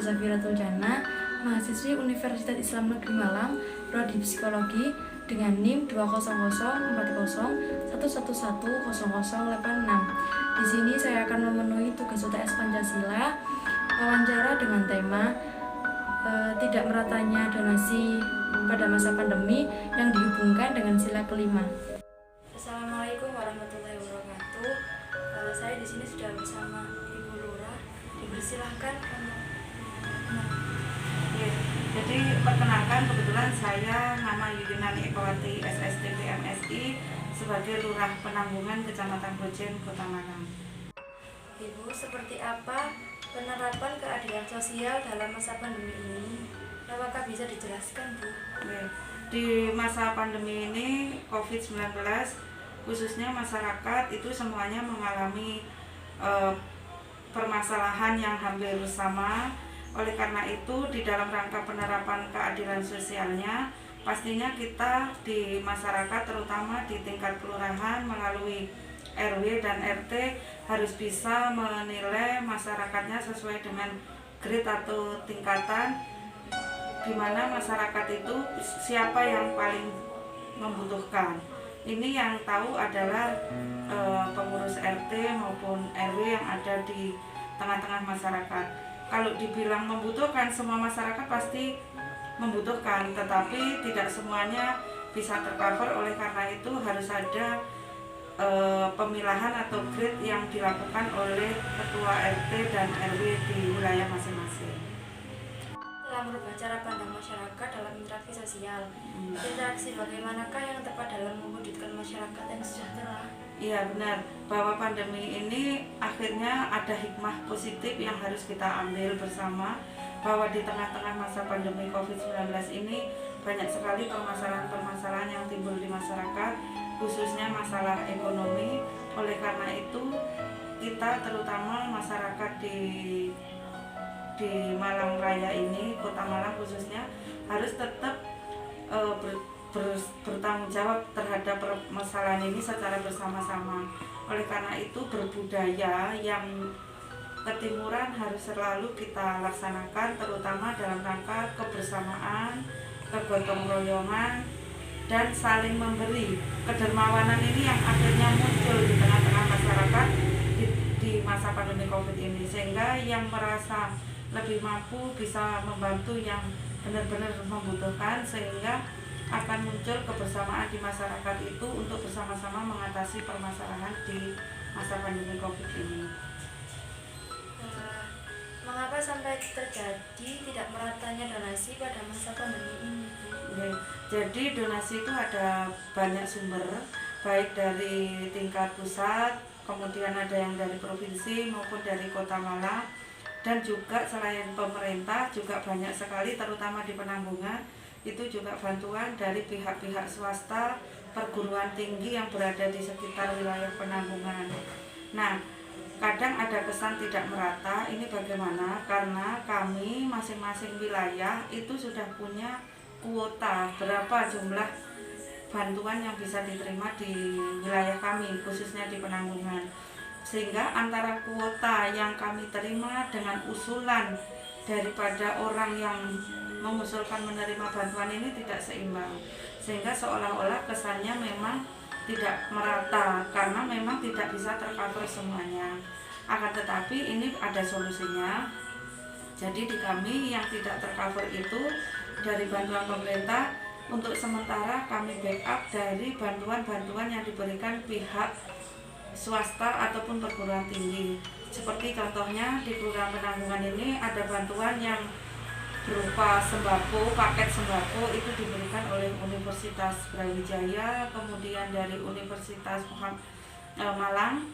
Safiratul Jannah, mahasiswi Universitas Islam Negeri Malang, Prodi Psikologi dengan NIM 2004011110086. Di sini saya akan memenuhi tugas UTS Pancasila, wawancara dengan tema tidak meratanya donasi pada masa pandemi yang dihubungkan dengan sila kelima. Assalamualaikum warahmatullahi wabarakatuh. Saya di sini sudah bersama Ibu Lurah. Dipersilahkan. Ya, jadi perkenalkan, kebetulan saya nama Yudinani Ekawati SSTP MSI sebagai Lurah Penanggungan Kecamatan Bojen, Kota Malang. Ibu, seperti apa penerapan keadilan sosial dalam masa pandemi ini? Apakah bisa dijelaskan, Bu? Ya, di masa pandemi ini COVID-19, khususnya masyarakat itu semuanya mengalami permasalahan yang hampir sama. Oleh karena itu, di dalam rangka penerapan keadilan sosialnya, pastinya kita di masyarakat, terutama di tingkat kelurahan melalui RW dan RT, harus bisa menilai masyarakatnya sesuai dengan grade atau tingkatan, di mana masyarakat itu siapa yang paling membutuhkan. Ini yang tahu adalah pengurus RT maupun RW yang ada di tengah-tengah masyarakat. Kalau dibilang membutuhkan, semua masyarakat pasti membutuhkan, tetapi tidak semuanya bisa tercover. Oleh karena itu harus ada pemilahan atau grade yang dilakukan oleh ketua RT dan RW di wilayah masing-masing. Telah merubah cara pandang masyarakat dalam interaksi sosial. Interaksi bagaimanakah yang tepat dalam mewujudkan masyarakat yang sejahtera? Iya benar, bahwa pandemi ini akhirnya ada hikmah positif yang harus kita ambil bersama, bahwa di tengah-tengah masa pandemi COVID-19 ini banyak sekali permasalahan-permasalahan yang timbul di masyarakat, khususnya masalah ekonomi. Oleh karena itu kita, terutama masyarakat di Malang Raya ini, Kota Malang khususnya, harus tetap bertanggung jawab terhadap permasalahan ini secara bersama-sama. Oleh karena itu, berbudaya yang ketimuran harus selalu kita laksanakan, terutama dalam rangka kebersamaan, kegotong royongan, dan saling memberi. Kedermawanan ini yang akhirnya muncul di tengah-tengah masyarakat di masa pandemi COVID ini, sehingga yang merasa lebih mampu bisa membantu yang benar-benar membutuhkan, sehingga akan muncul kebersamaan di masyarakat itu untuk bersama-sama mengatasi permasalahan di masa pandemi COVID ini. Mengapa sampai terjadi tidak meratanya donasi pada masa pandemi ini? Ya, jadi donasi itu ada banyak sumber, baik dari tingkat pusat, kemudian ada yang dari provinsi maupun dari Kota Malang, dan juga selain pemerintah juga banyak sekali, terutama di penanggungan itu juga bantuan dari pihak-pihak swasta, perguruan tinggi yang berada di sekitar wilayah penanggungan. Nah, kadang ada kesan tidak merata. Ini bagaimana? Karena kami masing-masing wilayah itu sudah punya kuota berapa jumlah bantuan yang bisa diterima di wilayah kami, khususnya di penanggungan. Sehingga antara kuota yang kami terima dengan usulan daripada orang yang mengusulkan menerima bantuan ini tidak seimbang, sehingga seolah-olah kesannya memang tidak merata karena memang tidak bisa tercover semuanya. Akan tetapi ini ada solusinya. Jadi di kami yang tidak tercover itu dari bantuan pemerintah, untuk sementara kami backup dari bantuan-bantuan yang diberikan pihak swasta ataupun perguruan tinggi. Seperti contohnya di program penanggungan ini ada bantuan yang berupa sembako, paket sembako itu diberikan oleh Universitas Brawijaya, kemudian dari Universitas Malang,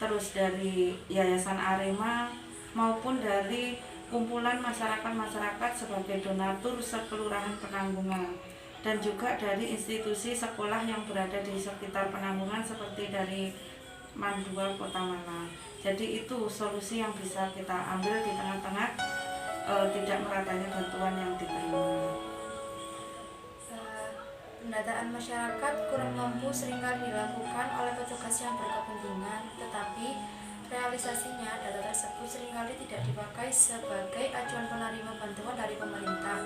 terus dari Yayasan Arema, maupun dari kumpulan masyarakat-masyarakat sebagai donatur sekelurahan Penanggungan, dan juga dari institusi sekolah yang berada di sekitar Penanggungan seperti dari Mandua, Kota Malang. Jadi itu solusi yang bisa kita ambil di tengah-tengah tidak meratanya bantuan yang diterima. Pendataan masyarakat kurang mampu seringkali dilakukan oleh petugas yang berkepentingan, tetapi realisasinya data tersebut seringkali tidak dipakai sebagai acuan penerima bantuan dari pemerintah.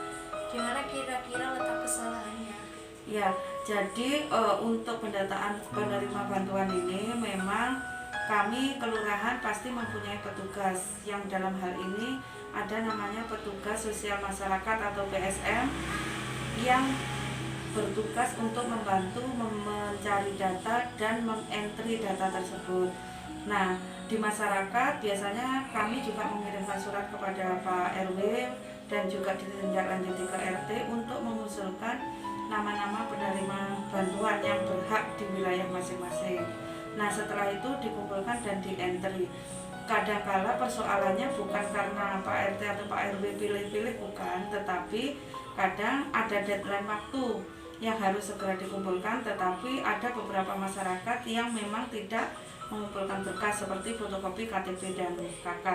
Di mana kira-kira letak kesalahannya? Ya, jadi untuk pendataan penerima bantuan ini memang kami kelurahan pasti mempunyai petugas yang dalam hal ini ada namanya petugas sosial masyarakat atau PSM yang bertugas untuk membantu mencari data dan mengentry data tersebut. Nah, di masyarakat biasanya kami juga mengirimkan surat kepada Pak RW dan juga ditindaklanjuti ke RT untuk mengusulkan nama-nama penerima bantuan yang berhak di wilayah masing-masing. Nah, setelah itu dikumpulkan dan di-entry. Kadangkala persoalannya bukan karena Pak RT atau Pak RW pilih-pilih, bukan, tetapi kadang ada deadline waktu yang harus segera dikumpulkan, tetapi ada beberapa masyarakat yang memang tidak mengumpulkan berkas seperti fotokopi KTP dan KK,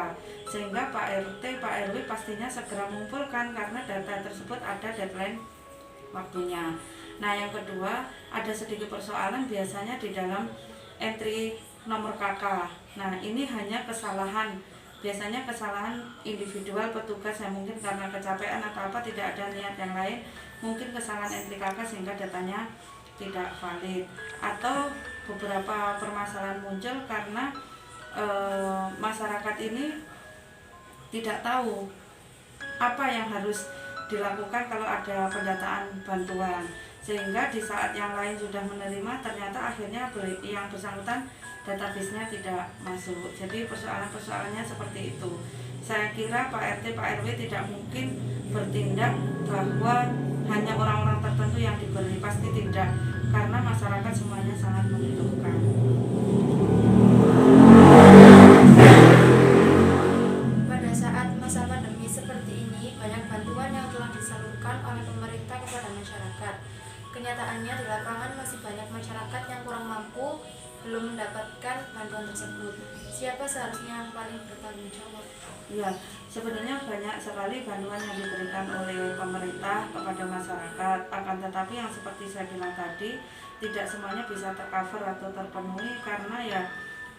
sehingga Pak RT, Pak RW pastinya segera mengumpulkan karena data tersebut ada deadline waktunya. Nah, yang kedua, ada sedikit persoalan biasanya di dalam entry nomor KK. Nah, ini hanya kesalahan, biasanya kesalahan individual petugas yang mungkin karena kecapean atau apa, tidak ada niat yang lain, mungkin kesalahan entry KK sehingga datanya tidak valid, atau beberapa permasalahan muncul karena masyarakat ini tidak tahu apa yang harus dilakukan kalau ada pendataan bantuan, sehingga di saat yang lain sudah menerima ternyata akhirnya yang bersangkutan database-nya tidak masuk. Jadi persoalan-persoalannya seperti itu. Saya kira Pak RT, Pak RW tidak mungkin bertindak bahwa hanya orang-orang tertentu yang diberi, pasti tidak, karena masyarakat semuanya sangat membutuhkan. Pada saat masa pandemi seperti ini, banyak bantuan yang telah disalurkan oleh pemerintah kepada masyarakat. Kenyataannya di lapangan masih banyak masyarakat yang kurang mampu, belum mendapatkan bantuan tersebut. Siapa seharusnya yang paling bertanggung jawab? Ya, sebenarnya banyak sekali bantuan yang diberikan oleh pemerintah kepada masyarakat, akan tetapi yang seperti saya bilang tadi, tidak semuanya bisa tercover atau terpenuhi karena ya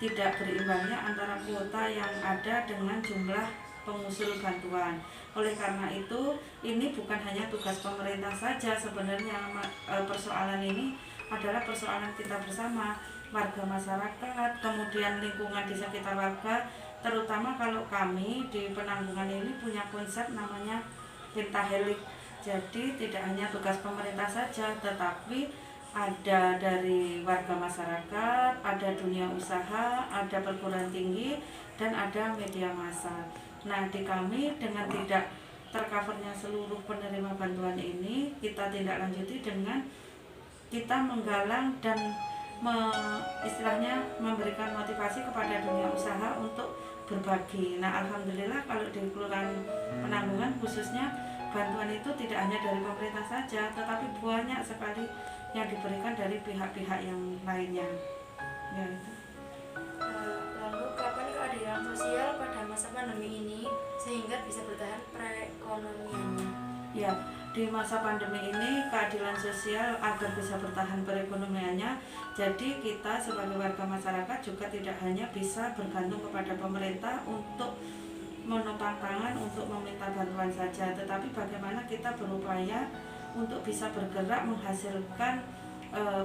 tidak berimbangnya antara kuota yang ada dengan jumlah pengusul bantuan. Oleh karena itu, ini bukan hanya tugas pemerintah saja sebenarnya, persoalan ini adalah persoalan kita bersama, warga masyarakat, kemudian lingkungan di sekitar warga, terutama kalau kami di penanggungan ini punya konsep namanya pentahelik. Jadi tidak hanya tugas pemerintah saja, tetapi ada dari warga masyarakat, ada dunia usaha, ada perguruan tinggi, dan ada media massa. Nah, di kami dengan tidak tercovernya seluruh penerima bantuan ini, kita tindak lanjuti dengan kita menggalang dan istilahnya memberikan motivasi kepada dunia usaha untuk berbagi. Nah, alhamdulillah kalau di Kelurahan Penanggungan khususnya bantuan itu tidak hanya dari pemerintah saja, tetapi banyak sekali yang diberikan dari pihak-pihak yang lainnya. Ya, itu. Lalu kapan keadilan sosial pada masa pandemi ini sehingga bisa bertahan perekonomiannya? Ya, di masa pandemi ini keadilan sosial agar bisa bertahan perekonomiannya, jadi kita sebagai warga masyarakat juga tidak hanya bisa bergantung kepada pemerintah untuk menopang tangan untuk meminta bantuan saja, tetapi bagaimana kita berupaya untuk bisa bergerak menghasilkan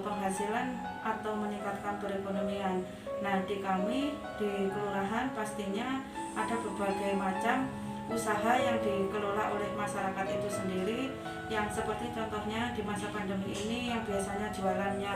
penghasilan atau meningkatkan perekonomian. Nah, di kami di kelurahan pastinya ada berbagai macam usaha yang dikelola oleh masyarakat itu sendiri, yang seperti contohnya di masa pandemi ini yang biasanya jualannya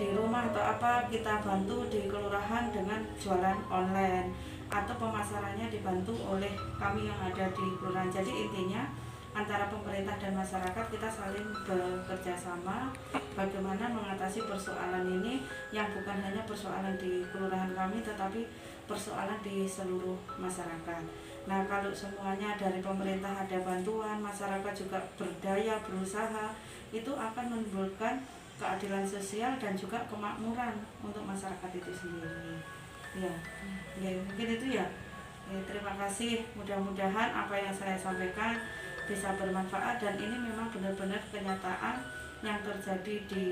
di rumah atau apa, kita bantu di kelurahan dengan jualan online, atau pemasarannya dibantu oleh kami yang ada di kelurahan. Jadi intinya antara pemerintah dan masyarakat kita saling bekerja sama bagaimana mengatasi persoalan ini yang bukan hanya persoalan di kelurahan kami, tetapi persoalan di seluruh masyarakat. Nah, kalau semuanya dari pemerintah ada bantuan, masyarakat juga berdaya, berusaha, itu akan menimbulkan keadilan sosial dan juga kemakmuran untuk masyarakat itu sendiri. Ya, mungkin itu ya. Terima kasih. Mudah-mudahan apa yang saya sampaikan bisa bermanfaat, dan ini memang benar-benar kenyataan yang terjadi di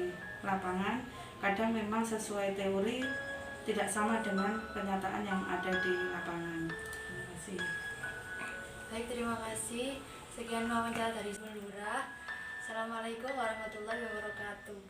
lapangan. Kadang memang sesuai teori tidak sama dengan kenyataan yang ada di lapangan. Terima kasih. Baik, terima kasih. Sekian wawancara dari Lurah. Assalamualaikum warahmatullahi wabarakatuh.